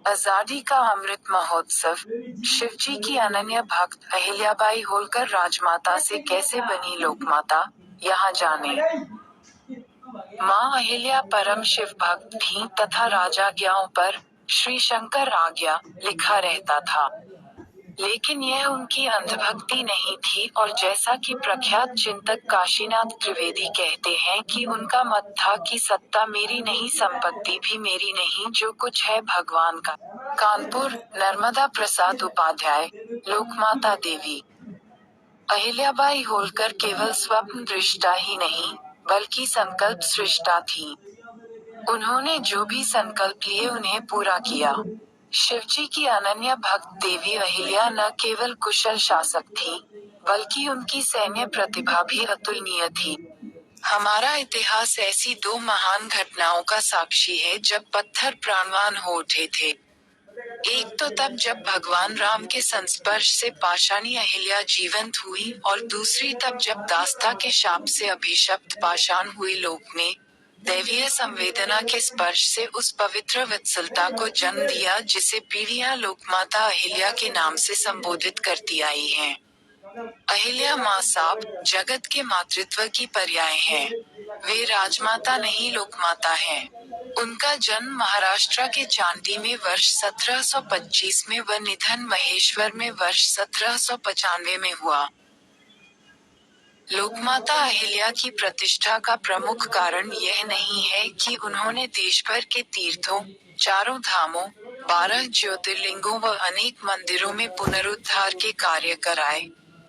आजादी का अमृत महोत्सव। शिवजी की अनन्य भक्त अहिल्याबाई होलकर राजमाता से कैसे बनी लोकमाता, यहाँ जाने। माँ अहिल्या परम शिव भक्त थीं तथा राजाज्ञाओं पर श्री शंकर आज्ञा लिखा रहता था। लेकिन यह उनकी अंधभक्ति नहीं थी और जैसा कि प्रख्यात चिंतक काशीनाथ त्रिवेदी कहते हैं कि उनका मत था कि सत्ता मेरी नहीं, संपत्ति भी मेरी नहीं, जो कुछ है भगवान का। कानपुर, नर्मदा प्रसाद उपाध्याय, लोकमाता देवी अहिल्याबाई होलकर केवल स्वप्न दृष्टा ही नहीं, बल्कि संकल्प सृष्टा थीं। उन्होंने जो भी संकल्प लिए उन्हें पूरा किया। शिवजी की अनन्य भक्त देवी अहिल्या न केवल कुशल शासक थी, बल्कि उनकी सैन्य प्रतिभा भी अतुलनीय थी। हमारा इतिहास ऐसी दो महान घटनाओं का साक्षी है जब पत्थर प्राणवान हो उठे थे। एक तो तब जब भगवान राम के संस्पर्श से पाषाणी अहिल्या जीवंत हुई, और दूसरी तब जब दास्ता के शाप से अभिशप्त पाषाण हुए लोक ने दैवीय संवेदना के स्पर्श से उस पवित्र वत्सलता को जन्म दिया जिसे पीढ़ियां लोकमाता अहिल्या के नाम से संबोधित करती आई हैं। अहिल्या माँ साब जगत के मातृत्व की पर्याय हैं। वे राजमाता नहीं, लोकमाता हैं। उनका जन्म महाराष्ट्र के चांदी में वर्ष 1725 में व निधन महेश्वर में वर्ष 1795 में हुआ। लोकमाता अहिल्या की प्रतिष्ठा का प्रमुख कारण यह नहीं है कि उन्होंने देशभर के तीर्थों, चारों धामों, 12 ज्योतिर्लिंगों व अनेक मंदिरों में पुनरुद्धार के कार्य कराए,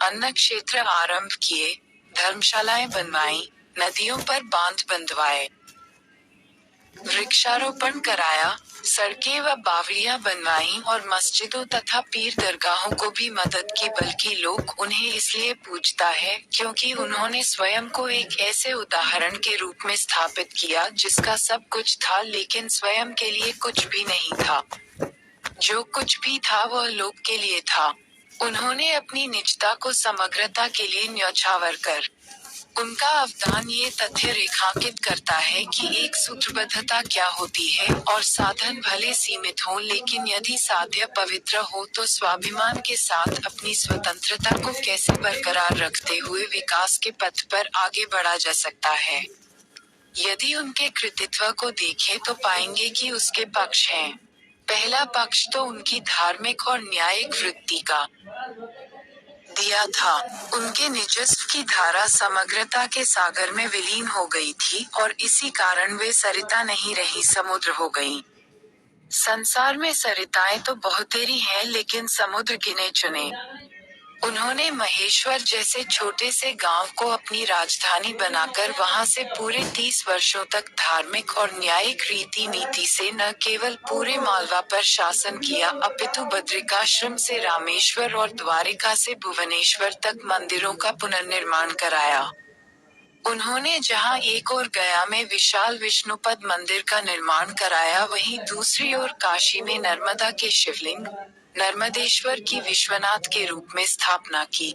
अन्न क्षेत्र आरंभ किए, धर्मशालाएं बनवाई, नदियों पर बांध बंधवाए, वृक्षारोपण कराया, सड़कें व बावड़ियां बनवाईं और मस्जिदों तथा पीर दरगाहों को भी मदद की, बल्कि लोग उन्हें इसलिए पूजता है क्योंकि उन्होंने स्वयं को एक ऐसे उदाहरण के रूप में स्थापित किया जिसका सब कुछ था लेकिन स्वयं के लिए कुछ भी नहीं था। जो कुछ भी था वह लोक के लिए था। उन्होंने अपनी निजता को समग्रता के लिए न्यौछावर कर उनका अवदान ये तथ्य रेखांकित करता है कि एक सूत्रबद्धता क्या होती है और साधन भले सीमित हों लेकिन यदि साध्य पवित्र हो तो स्वाभिमान के साथ अपनी स्वतंत्रता को कैसे बरकरार रखते हुए विकास के पथ पर आगे बढ़ा जा सकता है। यदि उनके कृतित्व को देखें तो पाएंगे कि उसके पक्ष हैं। पहला पक्ष तो उनकी धार्मिक और न्यायिक वृत्ति का दिया था। उनके निजस्व की धारा समग्रता के सागर में विलीन हो गई थी और इसी कारण वे सरिता नहीं रही, समुद्र हो गईं। संसार में सरिताएं तो बहुतेरी हैं लेकिन समुद्र गिने चुने। उन्होंने महेश्वर जैसे छोटे से गांव को अपनी राजधानी बनाकर वहां से पूरे 30 वर्षों तक धार्मिक और न्यायिक रीति नीति से न केवल पूरे मालवा पर शासन किया अपितु बद्रिकाश्रम से रामेश्वर और द्वारिका से भुवनेश्वर तक मंदिरों का पुनर्निर्माण कराया। उन्होंने जहां एक ओर गया में विशाल विष्णुपद मंदिर का निर्माण कराया, वहीं दूसरी ओर काशी में नर्मदा के शिवलिंग नर्मदेश्वर की विश्वनाथ के रूप में स्थापना की।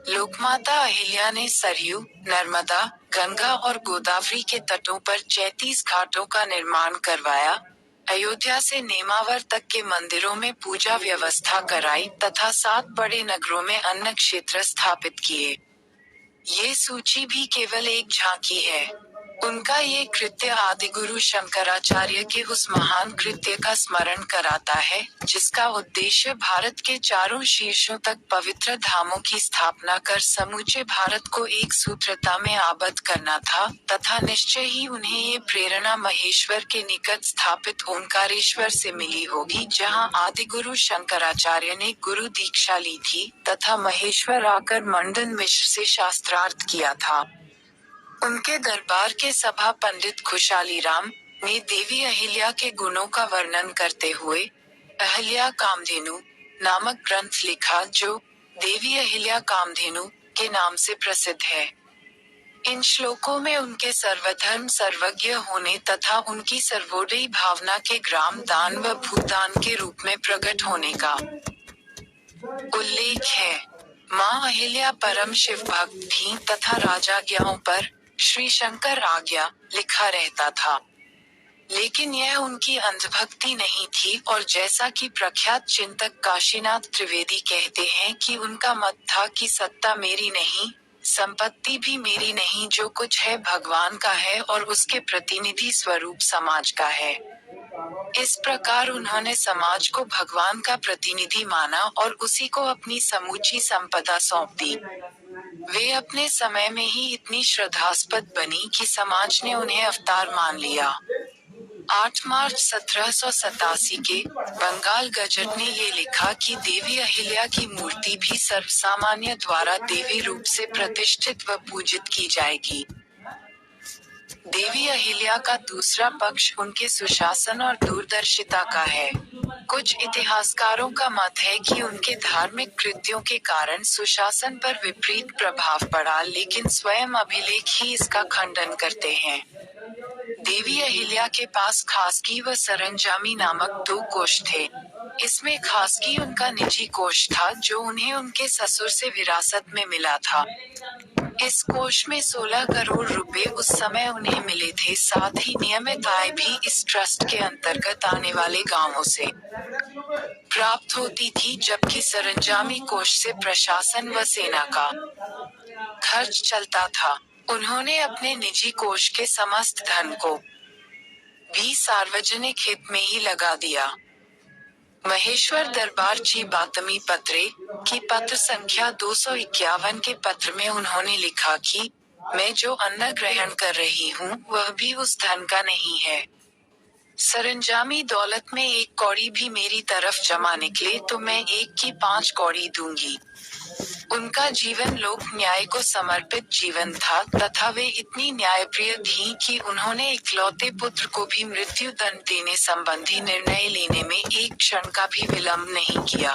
लोकमाता अहिल्या ने सरयू, नर्मदा, गंगा और गोदावरी के तटों पर 33 घाटों का निर्माण करवाया, अयोध्या से नेमावर तक के मंदिरों में पूजा व्यवस्था कराई तथा 7 बड़े नगरों में अन्न क्षेत्र स्थापित किए। ये सूची भी केवल एक झांकी है। उनका ये कृत्य आदिगुरु शंकराचार्य के उस महान कृत्य का स्मरण कराता है, जिसका उद्देश्य भारत के चारों शीर्षों तक पवित्र धामों की स्थापना कर समूचे भारत को एक सूत्रता में आबद्ध करना था, तथा निश्चय ही उन्हें ये प्रेरणा महेश्वर के निकट स्थापित ओंकारेश्वर से मिली होगी, जहां आदिगुरु शंकराचार्य ने गुरु दीक्षा ली थी, तथा महेश्वर आकर मंडन मिश्र से शास्त्रार्थ किया था। उनके दरबार के सभा पंडित खुशाली राम ने देवी अहिल्या के गुणों का वर्णन करते हुए अहिल्या कामधेनु नामक ग्रंथ लिखा, जो देवी अहिल्या कामधेनु के नाम से प्रसिद्ध है। इन श्लोकों में उनके सर्वधर्म सर्वज्ञ होने तथा उनकी सर्वोदयी भावना के ग्राम दान व भूदान के रूप में प्रकट होने का उल्लेख है। माँ अहिल्या परम शिव भक्त थीं तथा राजाज्ञाओं पर श्री शंकर आज्ञा लिखा रहता था। लेकिन यह उनकी अंधभक्ति नहीं थी, और जैसा कि प्रख्यात चिंतक काशीनाथ त्रिवेदी कहते हैं कि उनका मत था कि सत्ता मेरी नहीं, संपत्ति भी मेरी नहीं, जो कुछ है भगवान का है और उसके प्रतिनिधि स्वरूप समाज का है। इस प्रकार उन्होंने समाज को भगवान का प्रतिनिधि माना और उसी को अपनी समूची संपदा सौंप दी। वे अपने समय में ही इतनी श्रद्धास्पद बनी कि समाज ने उन्हें अवतार मान लिया। 8 मार्च 1787 के बंगाल गजट ने ये लिखा कि देवी अहिल्या की मूर्ति भी सर्वसामान्य द्वारा देवी रूप से प्रतिष्ठित व पूजित की जाएगी। देवी अहिल्या का दूसरा पक्ष उनके सुशासन और दूरदर्शिता का है। कुछ इतिहासकारों का मत है कि उनके धार्मिक कृत्यों के कारण सुशासन पर विपरीत प्रभाव पड़ा, लेकिन स्वयं अभिलेख ही इसका खंडन करते हैं। देवी अहिल्या के पास खासगी व सरंजामी नामक 2 कोष थे। इसमें खासगी उनका निजी कोष था, जो उन्हें उनके ससुर से विरासत में मिला था। इस कोष में 16 करोड़ रुपए उस समय उन्हें मिले थे। साथ ही नियमित आय भी इस ट्रस्ट के अंतर्गत आने वाले गांवों से प्राप्त होती थी, जबकि सरंजामी कोष से प्रशासन व सेना का खर्च चलता था। उन्होंने अपने निजी कोष के समस्त धन को भी सार्वजनिक हित में ही लगा दिया। महेश्वर दरबार ची बातमी पत्रे की पत्र संख्या 251 के पत्र में उन्होंने लिखा कि मैं जो अन्न ग्रहण कर रही हूँ वह भी उस धन का नहीं है। सरंजामी दौलत में 1 कौड़ी भी मेरी तरफ जमा निकले तो मैं 1 की 5 कौड़ी दूंगी। उनका जीवन लोक न्याय को समर्पित जीवन था, तथा वे इतनी न्यायप्रिय थीं कि उन्होंने इकलौते पुत्र को भी मृत्यु दंड देने संबंधी निर्णय लेने में एक क्षण का भी विलंब नहीं किया।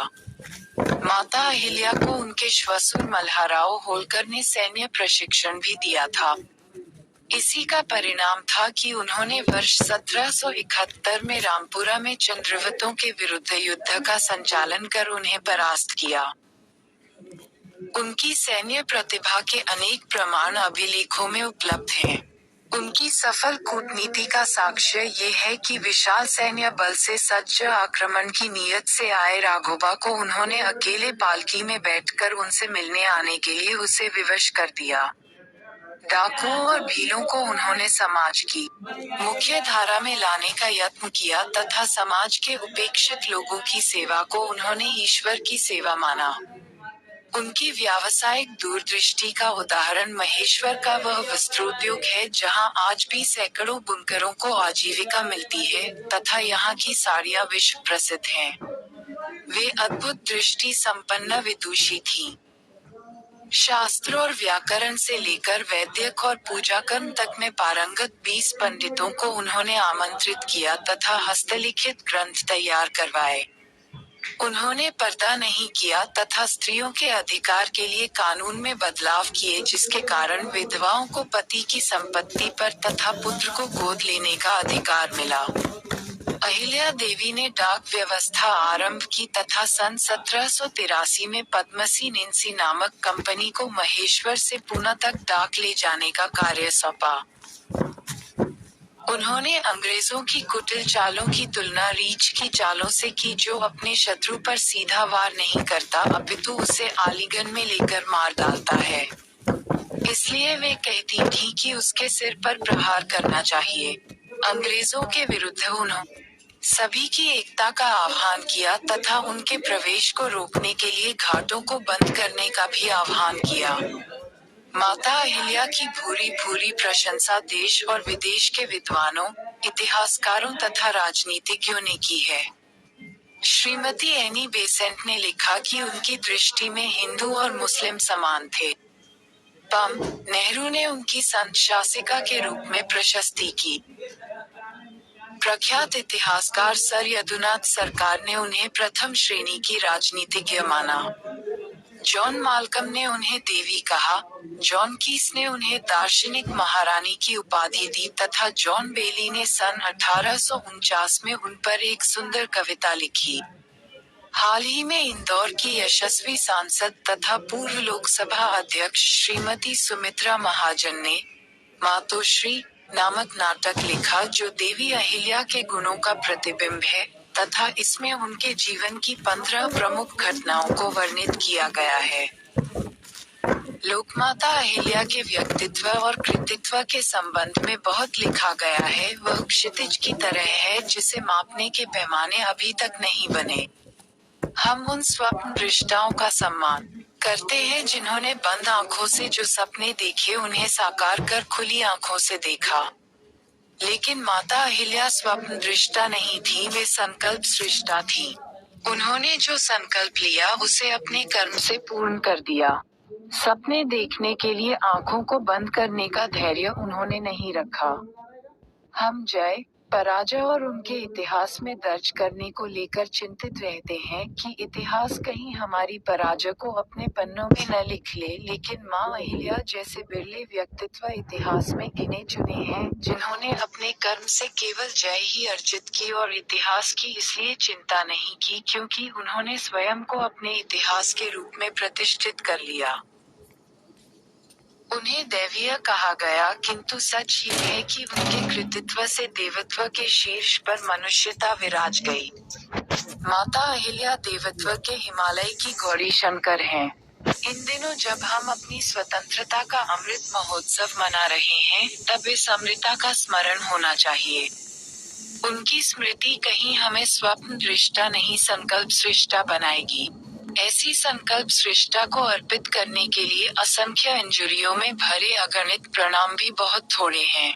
माता अहिल्या को उनके श्वशुर मल्हाराव होलकर ने सैन्य प्रशिक्षण भी दिया था। इसी का परिणाम था कि उन्होंने वर्ष 1771 में रामपुरा में चंद्रवतों के विरुद्ध युद्ध का संचालन कर उन्हें परास्त किया। उनकी सैन्य प्रतिभा के अनेक प्रमाण अभिलेखों में उपलब्ध हैं। उनकी सफल कूटनीति का साक्ष्य ये है कि विशाल सैन्य बल से सज्ज आक्रमण की नीयत से आए राघोबा को उन्होंने अकेले पालकी में बैठकर उनसे मिलने आने के लिए उसे विवश कर दिया। डाकुओं और भीलों को उन्होंने समाज की मुख्य धारा में लाने का यत्न किया तथा समाज के उपेक्षित लोगों की सेवा को उन्होंने ईश्वर की सेवा माना। उनकी व्यावसायिक दूरदृष्टि का उदाहरण महेश्वर का वह वस्त्रोद्योग है, जहां आज भी सैकड़ों बुनकरों को आजीविका मिलती है, तथा यहाँ की साड़ियाँ विश्व प्रसिद्ध हैं। वे अद्भुत दृष्टि संपन्न विदुषी थीं। शास्त्र और व्याकरण से लेकर वैदिक और पूजा कर्म तक में पारंगत 20 पंडितों को उन्होंने आमंत्रित किया तथा हस्तलिखित ग्रंथ तैयार करवाए। उन्होंने पर्दा नहीं किया तथा स्त्रियों के अधिकार के लिए कानून में बदलाव किए, जिसके कारण विधवाओं को पति की संपत्ति पर तथा पुत्र को गोद लेने का अधिकार मिला। अहिल्या देवी ने डाक व्यवस्था आरंभ की तथा सन 1783 में पद्मसी निंसी नामक कंपनी को महेश्वर से पुणे तक डाक ले जाने का कार्य सौंपा। उन्होंने अंग्रेजों की कुटिल चालों की तुलना रीछ की चालों से की, जो अपने शत्रु पर सीधा वार नहीं करता अपितु उसे आलिंगन में लेकर मार डालता है। इसलिए वे कहती थीं कि उसके सिर पर प्रहार करना चाहिए। अंग्रेजों के विरुद्ध उन्होंने सभी की एकता का आह्वान किया तथा उनके प्रवेश को रोकने के लिए घाटों को बंद करने का भी आह्वान किया। माता अहिल्या की भूरी भूरी प्रशंसा देश और विदेश के विद्वानों, इतिहासकारों तथा राजनीतिज्ञों ने की है। श्रीमती एनी बेसेंट ने लिखा कि उनकी दृष्टि में हिंदू और मुस्लिम समान थे। नेहरू ने उनकी संत शासिका के रूप में प्रशस्ति की। प्रख्यात इतिहासकार सर यदुनाथ सरकार ने उन्हें प्रथम श्रेणी की राजनीतिज्ञ माना। जॉन माल्कम ने उन्हें देवी कहा। जॉन कीस ने उन्हें दार्शनिक महारानी की उपाधि दी तथा जॉन बेली ने सन 1849 में उन पर एक सुंदर कविता लिखी। हाल ही में इंदौर की यशस्वी सांसद तथा पूर्व लोकसभा अध्यक्ष श्रीमती सुमित्रा महाजन ने मातोश्री नामक नाटक लिखा जो देवी अहिल्या के गुणों का प्रतिबिंब है, तथा इसमें उनके जीवन की 15 प्रमुख घटनाओं को वर्णित किया गया है। लोकमाता अहिल्या के व्यक्तित्व और कृतित्व के संबंध में बहुत लिखा गया है। वह क्षितिज की तरह है जिसे मापने के पैमाने अभी तक नहीं बने। हम उन स्वप्न दृष्टाओं का सम्मान करते हैं जिन्होंने बंद आंखों से जो सपने देखे उन्हें साकार कर खुली आंखों से देखा। लेकिन माता अहिल्या स्वप्न दृष्टा नहीं थी, वे संकल्प सृष्टा थी। उन्होंने जो संकल्प लिया उसे अपने कर्म से पूर्ण कर दिया। सपने देखने के लिए आंखों को बंद करने का धैर्य उन्होंने नहीं रखा। हम जय, पराजय और उनके इतिहास में दर्ज करने को लेकर चिंतित रहते हैं कि इतिहास कहीं हमारी पराजय को अपने पन्नों में न लिख ले, लेकिन मां अहिल्या जैसे बिरले व्यक्तित्व इतिहास में गिने चुने हैं जिन्होंने अपने कर्म से केवल जय ही अर्जित की और इतिहास की इसलिए चिंता नहीं की क्योंकि उन्होंने स्वयं को अपने इतिहास के रूप में प्रतिष्ठित कर लिया। उन्हें दैवीय कहा गया, किंतु सच ये है कि उनके कृतित्व से देवत्व के शीर्ष पर मनुष्यता विराज गई। माता अहिल्या देवत्व के हिमालय की गौरी शंकर हैं। इन दिनों जब हम अपनी स्वतंत्रता का अमृत महोत्सव मना रहे हैं, तब इस अमृता का स्मरण होना चाहिए। उनकी स्मृति कहीं हमें स्वप्न दृष्टा नहीं संकल्प सृष्टा बनाएगी। ऐसी संकल्प सृष्टा को अर्पित करने के लिए असंख्य इंजुरियों में भरे अगणित प्रणाम भी बहुत थोड़े हैं।